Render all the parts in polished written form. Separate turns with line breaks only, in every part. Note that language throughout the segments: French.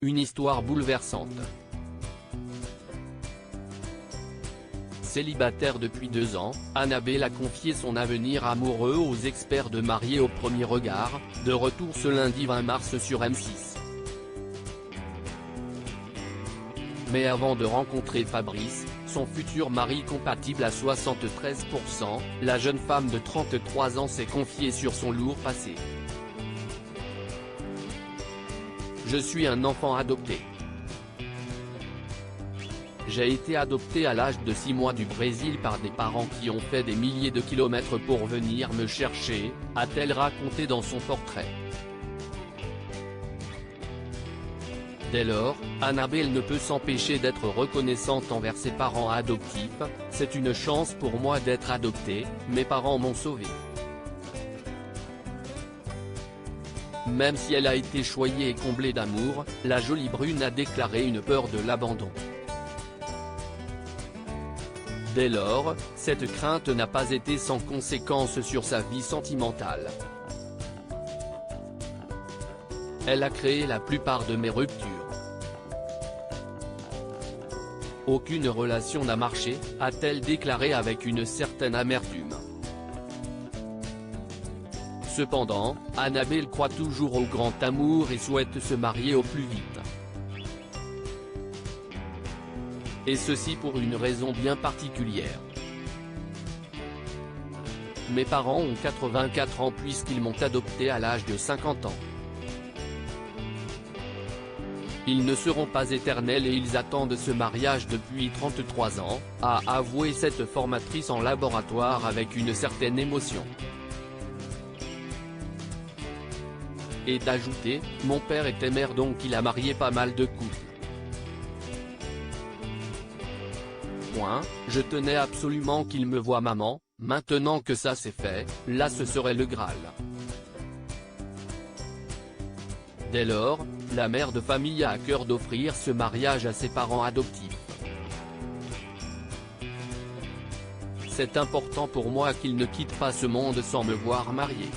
Une histoire bouleversante. Célibataire depuis 2 ans, Annabelle a confié son avenir amoureux aux experts de Mariés au premier regard, de retour ce lundi 20 mars sur M6. Mais avant de rencontrer Fabrice, son futur mari compatible à 73%, la jeune femme de 33 ans s'est confiée sur son lourd passé. Je suis un enfant adopté. J'ai été adopté à l'âge de 6 mois du Brésil par des parents qui ont fait des milliers de kilomètres pour venir me chercher, a-t-elle raconté dans son portrait. Dès lors, Annabelle ne peut s'empêcher d'être reconnaissante envers ses parents adoptifs. C'est une chance pour moi d'être adoptée, mes parents m'ont sauvé. Même si elle a été choyée et comblée d'amour, la jolie brune a déclaré une peur de l'abandon. Dès lors, cette crainte n'a pas été sans conséquence sur sa vie sentimentale. Elle a créé la plupart de mes ruptures. Aucune relation n'a marché, a-t-elle déclaré avec une certaine amertume. Cependant, Annabelle croit toujours au grand amour et souhaite se marier au plus vite. Et ceci pour une raison bien particulière. Mes parents ont 84 ans puisqu'ils m'ont adopté à l'âge de 50 ans. Ils ne seront pas éternels et ils attendent ce mariage depuis 33 ans, a avoué cette formatrice en laboratoire avec une certaine émotion. Et d'ajouter, mon père était maire donc il a marié pas mal de couples. Je tenais absolument qu'il me voie maman, maintenant que ça c'est fait, là ce serait le Graal. Dès lors, la mère de famille a à cœur d'offrir ce mariage à ses parents adoptifs. C'est important pour moi qu'ils ne quittent pas ce monde sans me voir marié.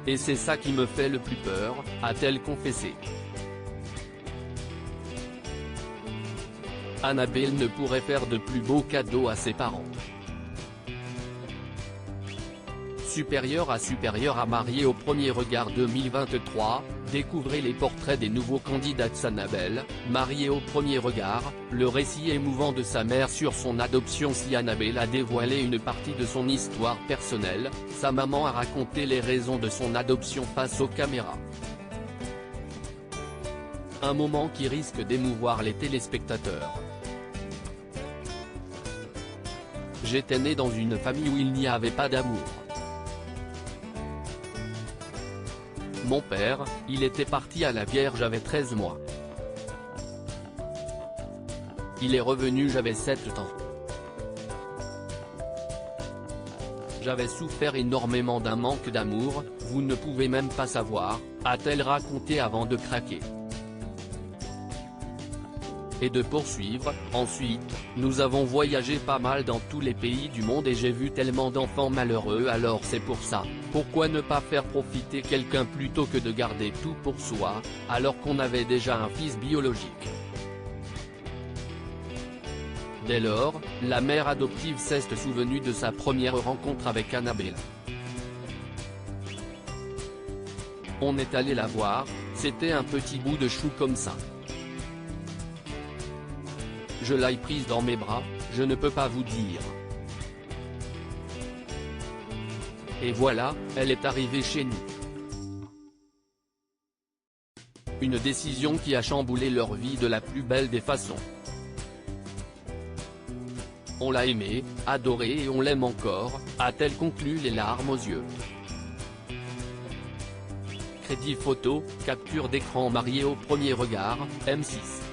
Et c'est ça qui me fait le plus peur, a-t-elle confessé. Annabelle ne pourrait faire de plus beaux cadeaux à ses parents. Supérieur à Mariés au premier regard 2023, découvrez les portraits des nouveaux candidats Annabelle, Mariés au premier regard, le récit émouvant de sa mère sur son adoption. Si Annabelle a dévoilé une partie de son histoire personnelle, sa maman a raconté les raisons de son adoption face aux caméras. Un moment qui risque d'émouvoir les téléspectateurs. J'étais né dans une famille où il n'y avait pas d'amour. Mon père, il était parti à la guerre, j'avais 13 mois. Il est revenu, j'avais 7 ans. J'avais souffert énormément d'un manque d'amour, vous ne pouvez même pas savoir, a-t-elle raconté avant de craquer. Et de poursuivre, ensuite, nous avons voyagé pas mal dans tous les pays du monde et j'ai vu tellement d'enfants malheureux, alors c'est pour ça, pourquoi ne pas faire profiter quelqu'un plutôt que de garder tout pour soi, alors qu'on avait déjà un fils biologique. Dès lors, la mère adoptive s'est souvenue de sa première rencontre avec Annabelle. On est allé la voir, c'était un petit bout de chou comme ça. Je l'ai prise dans mes bras, je ne peux pas vous dire. Et voilà, elle est arrivée chez nous. Une décision qui a chamboulé leur vie de la plus belle des façons. On l'a aimée, adorée et on l'aime encore, a-t-elle conclu les larmes aux yeux. Crédit photo, capture d'écran. Mariés au premier regard, M6.